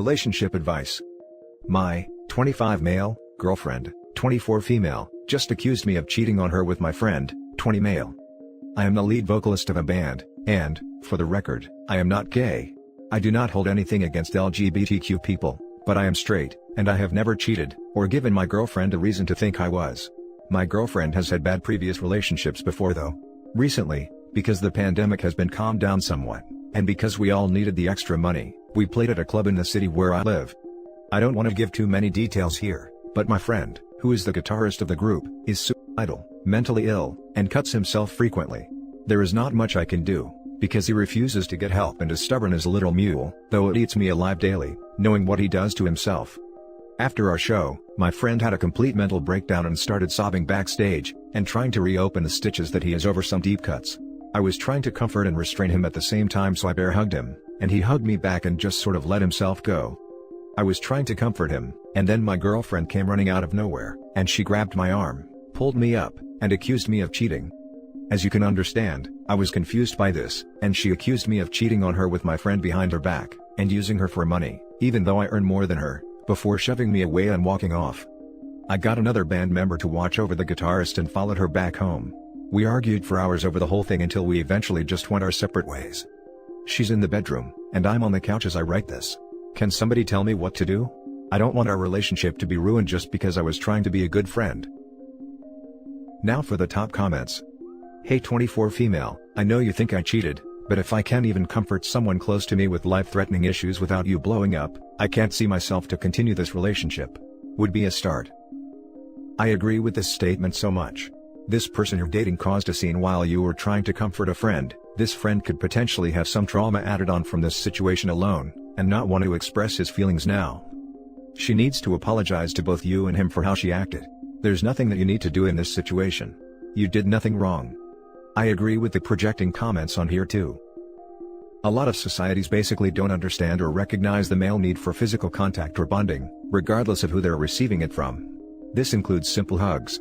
Relationship advice. My 25 male girlfriend, 24 female, just accused me of cheating on her with my friend, 20 male. I am the lead vocalist of a band, and, for the record, I am not gay. I do not hold anything against LGBTQ people, but I am straight, and I have never cheated, or given my girlfriend a reason to think I was. My girlfriend has had bad previous relationships before though. Recently, because the pandemic has been calmed down somewhat, and because we all needed the extra money, we played at a club in the city where I live. I don't want to give too many details here, but my friend, who is the guitarist of the group, is suicidal, mentally ill, and cuts himself frequently. There is not much I can do, because he refuses to get help and is stubborn as a little mule, though it eats me alive daily, knowing what he does to himself. After our show, my friend had a complete mental breakdown and started sobbing backstage, and trying to reopen the stitches that he has over some deep cuts. I was trying to comfort and restrain him at the same time, so I bear hugged him, and he hugged me back and just sort of let himself go. I was trying to comfort him, and then my girlfriend came running out of nowhere, and she grabbed my arm, pulled me up, and accused me of cheating. As you can understand, I was confused by this, and she accused me of cheating on her with my friend behind her back, and using her for money, even though I earn more than her, before shoving me away and walking off. I got another band member to watch over the guitarist and followed her back home. We argued for hours over the whole thing until we eventually just went our separate ways. She's in the bedroom, and I'm on the couch as I write this. Can somebody tell me what to do? I don't want our relationship to be ruined just because I was trying to be a good friend. Now for the top comments. Hey 24 female, I know you think I cheated, but if I can't even comfort someone close to me with life-threatening issues without you blowing up, I can't see myself to continue this relationship. Would be a start. I agree with this statement so much. This person you're dating caused a scene while you were trying to comfort a friend. This friend could potentially have some trauma added on from this situation alone, and not want to express his feelings now. She needs to apologize to both you and him for how she acted. There's nothing that you need to do in this situation. You did nothing wrong. I agree with the projecting comments on here too. A lot of societies basically don't understand or recognize the male need for physical contact or bonding, regardless of who they're receiving it from. This includes simple hugs.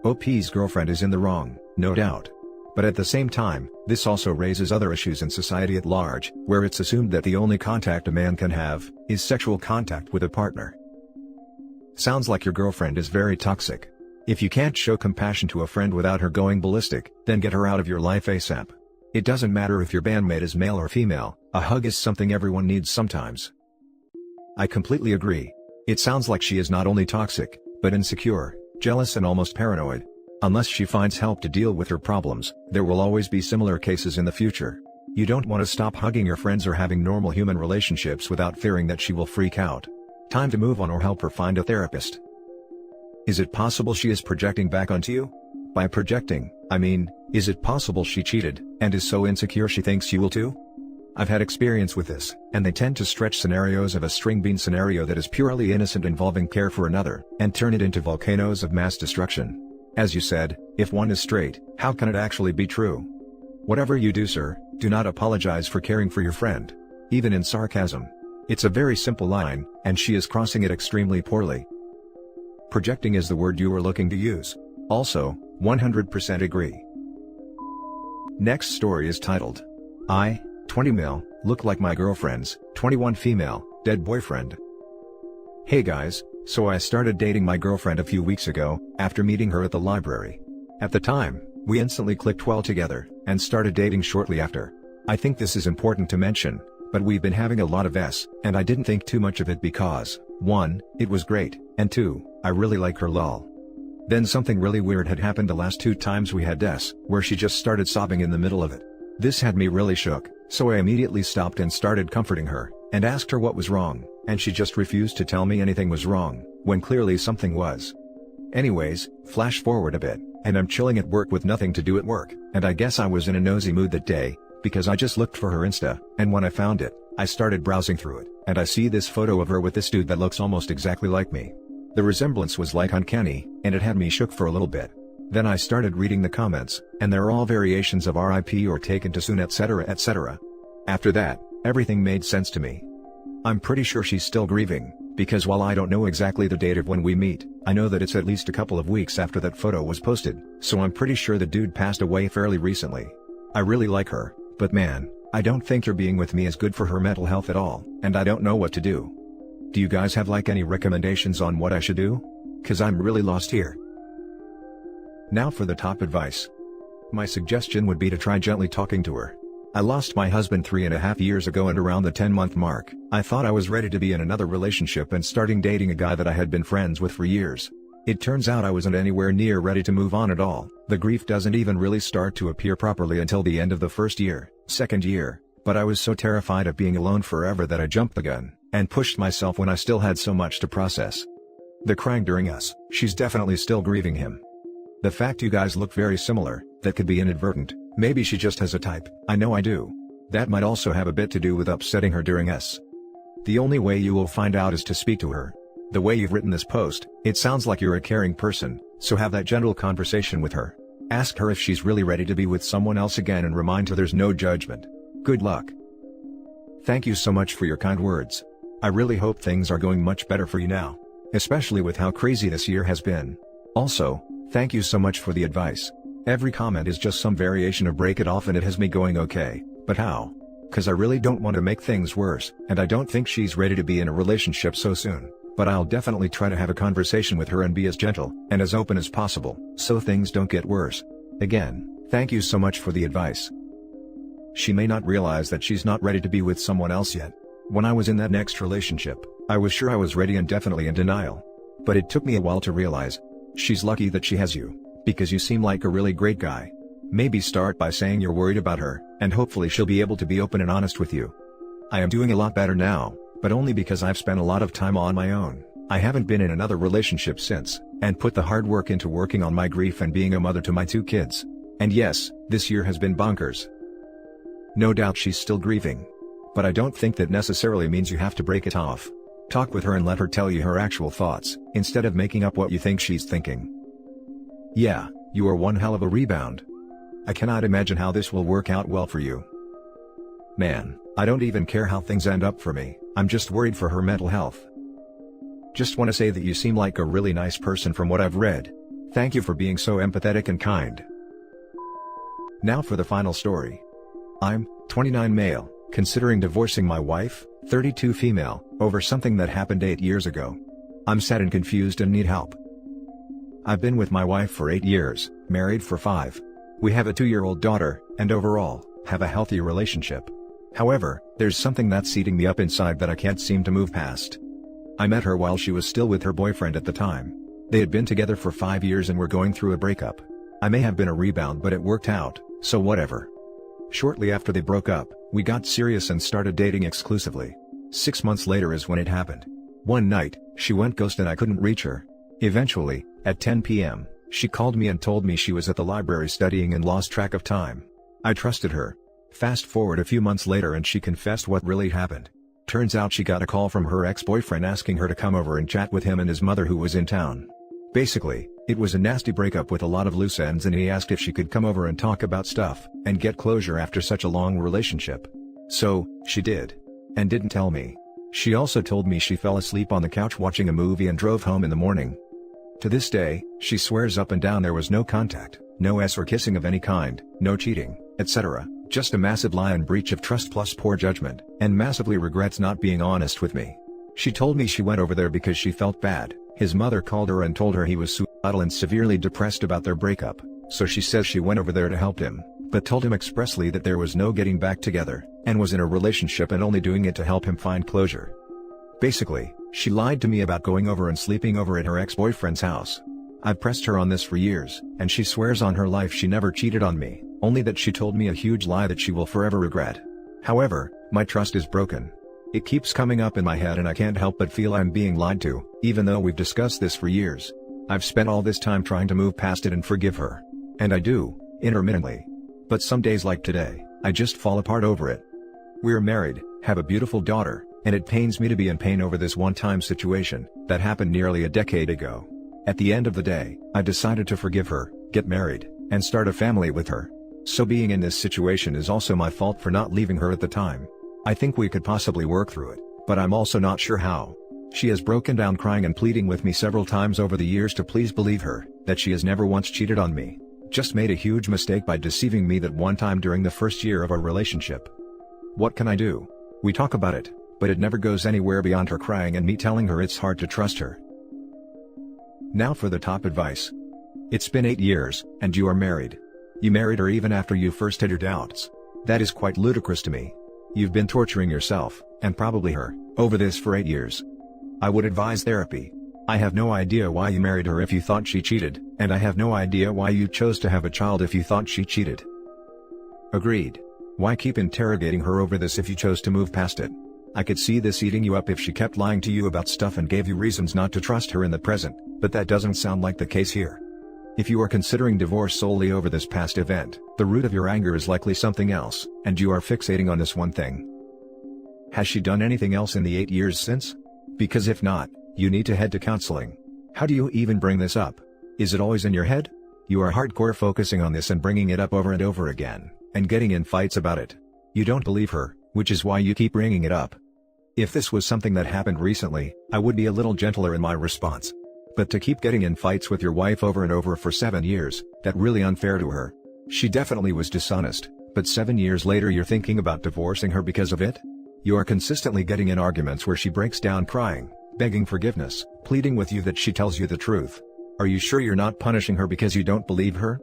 OP's girlfriend is in the wrong, no doubt. But at the same time, this also raises other issues in society at large, where it's assumed that the only contact a man can have is sexual contact with a partner. Sounds like your girlfriend is very toxic. If you can't show compassion to a friend without her going ballistic, then get her out of your life ASAP. It doesn't matter if your bandmate is male or female, a hug is something everyone needs sometimes. I completely agree. It sounds like she is not only toxic, but insecure, jealous and almost paranoid. Unless she finds help to deal with her problems, there will always be similar cases in the future. You don't want to stop hugging your friends or having normal human relationships without fearing that she will freak out. Time to move on or help her find a therapist. Is it possible she is projecting back onto you? By projecting, I mean, is it possible she cheated, and is so insecure she thinks you will too? I've had experience with this, and they tend to stretch scenarios of a string bean scenario that is purely innocent involving care for another, and turn it into volcanoes of mass destruction. As you said, if one is straight, how can it actually be true? Whatever you do, sir, do not apologize for caring for your friend. Even in sarcasm. It's a very simple line, and she is crossing it extremely poorly. Projecting is the word you were looking to use. Also, 100% agree. Next story is titled, I, 20 male, look like my girlfriend's, 21 female, dead boyfriend. Hey guys, so I started dating my girlfriend a few weeks ago, after meeting her at the library. At the time, we instantly clicked well together, and started dating shortly after. I think this is important to mention, but we've been having a lot of and I didn't think too much of it because, 1, it was great, and 2, I really like her lol. Then something really weird had happened the last 2 times we had where she just started sobbing in the middle of it. This had me really shook, so I immediately stopped and started comforting her, and asked her what was wrong, and she just refused to tell me anything was wrong, when clearly something was. Anyways, flash forward a bit, and I'm chilling at work with nothing to do at work, and I guess I was in a nosy mood that day, because I just looked for her Insta, and when I found it, I started browsing through it, and I see this photo of her with this dude that looks almost exactly like me. The resemblance was like uncanny, and it had me shook for a little bit. Then I started reading the comments, and they're all variations of RIP or taken too soon etc. etc. After that, everything made sense to me. I'm pretty sure she's still grieving, because while I don't know exactly the date of when we meet, I know that it's at least a couple of weeks after that photo was posted, so I'm pretty sure the dude passed away fairly recently. I really like her, but man, I don't think her being with me is good for her mental health at all, and I don't know what to do. Do you guys have any recommendations on what I should do? 'Cause I'm really lost here. Now for the top advice. My suggestion would be to try gently talking to her. I lost my husband 3.5 years ago, and around the 10-month mark, I thought I was ready to be in another relationship and starting dating a guy that I had been friends with for years. It turns out I wasn't anywhere near ready to move on at all. The grief doesn't even really start to appear properly until the end of the first year, second year, but I was so terrified of being alone forever that I jumped the gun, and pushed myself when I still had so much to process. The crying during us, she's definitely still grieving him. The fact you guys look very similar, that could be inadvertent, maybe she just has a type, I know I do. That might also have a bit to do with upsetting her during us. The only way you will find out is to speak to her. The way you've written this post, it sounds like you're a caring person, so have that gentle conversation with her. Ask her if she's really ready to be with someone else again and remind her there's no judgment. Good luck. Thank you so much for your kind words. I really hope things are going much better for you now, especially with how crazy this year has been. Also, thank you so much for the advice. Every comment is just some variation of break it off, and it has me going okay, but how? 'Cause I really don't want to make things worse, and I don't think she's ready to be in a relationship so soon, but I'll definitely try to have a conversation with her and be as gentle and as open as possible, so things don't get worse. Again, thank you so much for the advice. She may not realize that she's not ready to be with someone else yet. When I was in that next relationship, I was sure I was ready and definitely in denial. But it took me a while to realize. She's lucky that she has you, because you seem like a really great guy. Maybe start by saying you're worried about her, and hopefully she'll be able to be open and honest with you. I am doing a lot better now, but only because I've spent a lot of time on my own. I haven't been in another relationship since, and put the hard work into working on my grief and being a mother to my 2 kids. And yes, this year has been bonkers. No doubt she's still grieving. But I don't think that necessarily means you have to break it off. Talk with her and let her tell you her actual thoughts, instead of making up what you think she's thinking. Yeah, you are one hell of a rebound. I cannot imagine how this will work out well for you. Man, I don't even care how things end up for me, I'm just worried for her mental health. Just want to say that you seem like a really nice person from what I've read. Thank you for being so empathetic and kind. Now for the final story. I'm 29 male, considering divorcing my wife, 32 female, over something that happened 8 years ago. I'm sad and confused and need help. I've been with my wife for 8 years, married for 5. We have a 2-year-old daughter, and overall, have a healthy relationship. However, there's something that's eating me up inside that I can't seem to move past. I met her while she was still with her boyfriend at the time. They had been together for 5 years and were going through a breakup. I may have been a rebound, but it worked out, so whatever. Shortly after they broke up, we got serious and started dating exclusively. 6 months later is when it happened. One night, she went ghost and I couldn't reach her. Eventually, at 10 p.m., she called me and told me she was at the library studying and lost track of time. I trusted her. Fast forward a few months later and she confessed what really happened. Turns out she got a call from her ex-boyfriend asking her to come over and chat with him and his mother who was in town. Basically, it was a nasty breakup with a lot of loose ends, and he asked if she could come over and talk about stuff and get closure after such a long relationship. So, she did. And didn't tell me. She also told me she fell asleep on the couch watching a movie and drove home in the morning. To this day, she swears up and down there was no contact, no S or kissing of any kind, no cheating, etc. Just a massive lie and breach of trust plus poor judgment, and massively regrets not being honest with me. She told me she went over there because she felt bad. His mother called her and told her he was suicidal and severely depressed about their breakup, so she says she went over there to help him, but told him expressly that there was no getting back together, and was in a relationship and only doing it to help him find closure. Basically, she lied to me about going over and sleeping over at her ex-boyfriend's house. I've pressed her on this for years, and she swears on her life she never cheated on me, only that she told me a huge lie that she will forever regret. However, my trust is broken. It keeps coming up in my head and I can't help but feel I'm being lied to, even though we've discussed this for years. I've spent all this time trying to move past it and forgive her. And I do, intermittently. But some days like today, I just fall apart over it. We're married, have a beautiful daughter, and it pains me to be in pain over this one-time situation that happened nearly a decade ago. At the end of the day, I decided to forgive her, get married, and start a family with her. So being in this situation is also my fault for not leaving her at the time. I think we could possibly work through it, but I'm also not sure how. She has broken down crying and pleading with me several times over the years to please believe her, that she has never once cheated on me. Just made a huge mistake by deceiving me that one time during the first year of our relationship. What can I do? We talk about it, but it never goes anywhere beyond her crying and me telling her it's hard to trust her. Now for the top advice. It's been 8 years, and you are married. You married her even after you first had your doubts. That is quite ludicrous to me. You've been torturing yourself, and probably her, over this for 8 years. I would advise therapy. I have no idea why you married her if you thought she cheated, and I have no idea why you chose to have a child if you thought she cheated. Agreed. Why keep interrogating her over this if you chose to move past it? I could see this eating you up if she kept lying to you about stuff and gave you reasons not to trust her in the present, but that doesn't sound like the case here. If you are considering divorce solely over this past event, the root of your anger is likely something else, and you are fixating on this one thing. Has she done anything else in the 8 years since? Because if not, you need to head to counseling. How do you even bring this up? Is it always in your head? You are hardcore focusing on this and bringing it up over and over again, and getting in fights about it. You don't believe her, which is why you keep bringing it up. If this was something that happened recently, I would be a little gentler in my response. But to keep getting in fights with your wife over and over for 7 years, that's really unfair to her. She definitely was dishonest, but 7 years later you're thinking about divorcing her because of it? You are consistently getting in arguments where she breaks down crying, begging forgiveness, pleading with you that she tells you the truth. Are you sure you're not punishing her because you don't believe her?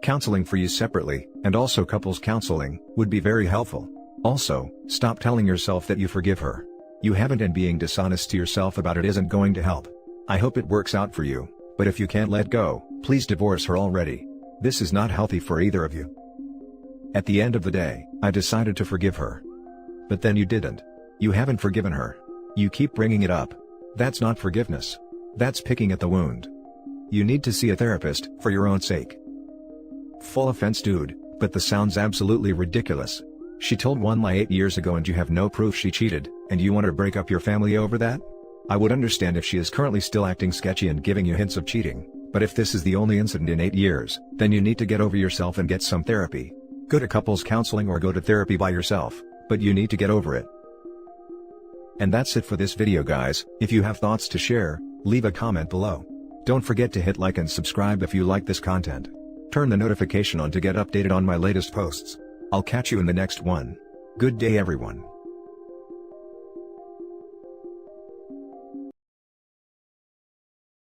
Counseling for you separately, and also couples counseling, would be very helpful. Also, stop telling yourself that you forgive her. You haven't, and being dishonest to yourself about it isn't going to help. I hope it works out for you, but if you can't let go, please divorce her already. This is not healthy for either of you. At the end of the day, I decided to forgive her. But then you didn't. You haven't forgiven her. You keep bringing it up. That's not forgiveness. That's picking at the wound. You need to see a therapist, for your own sake. Full offense dude, but this sounds absolutely ridiculous. She told one lie 8 years ago and you have no proof she cheated, and you want to break up your family over that? I would understand if she is currently still acting sketchy and giving you hints of cheating, but if this is the only incident in 8 years, then you need to get over yourself and get some therapy. Go to couples counseling or go to therapy by yourself, but you need to get over it. And that's it for this video guys. If you have thoughts to share, leave a comment below. Don't forget to hit like and subscribe if you like this content. Turn the notification on to get updated on my latest posts. I'll catch you in the next one. Good day everyone.